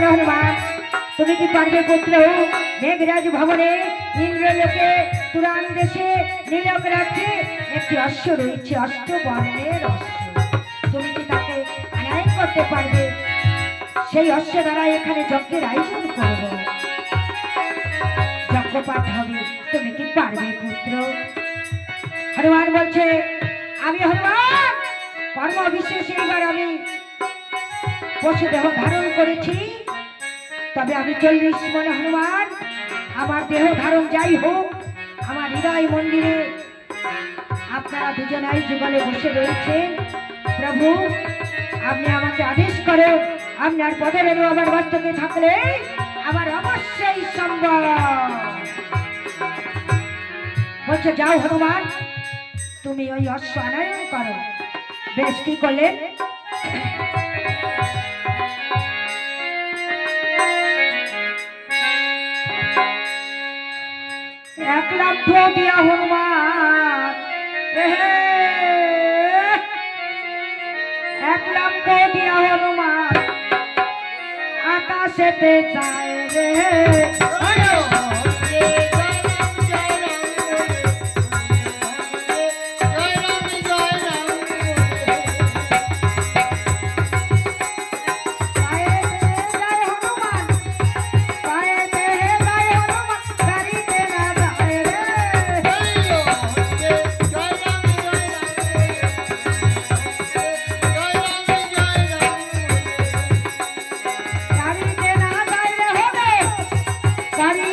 করো হনুমান। তুমি কি পারবে পুত্র মেঘরাজ ভবনে ইন্দ্রলোকে তুরান দেশে নীলক রাজ্যে একটি অশ্ব রয়েছে, অষ্টবর্ণের অশ্ব। তুমি কি তাকে আনায়ন করতে পারবে? সেই অশ্ব দ্বারা এখানে যজ্ঞের আয়োজন করব, যজ্ঞপাঠ হবে। তুমি কি পারবে পুত্র? হনুমান বলছে, আমি হনুমান কর্ম বিশেষে এবার আমি পশু দেহ ধারণ করেছি, তবে আমি 40 মনে হনুমান। আমার দেহ ধারণ যাই হোক, আমার হৃদয় মন্দিরে আপনারা দুজনাই যুগলে বসে রয়েছেন। প্রভু আপনি আমাকে আদেশ করো, আপনার পদরেণু আমার মস্তকে থাকলে আমার অবশ্যই সম্ভব। বলছে যাও হনুমান, তুমি ওই অশ্ব আনয়ন করো। বেশ, কি করলেন? এক লক্ষ দিয়া হনুমান, এক লক্ষ দিয়া হনুমান আকাশেতে যায় রে। গাড়ি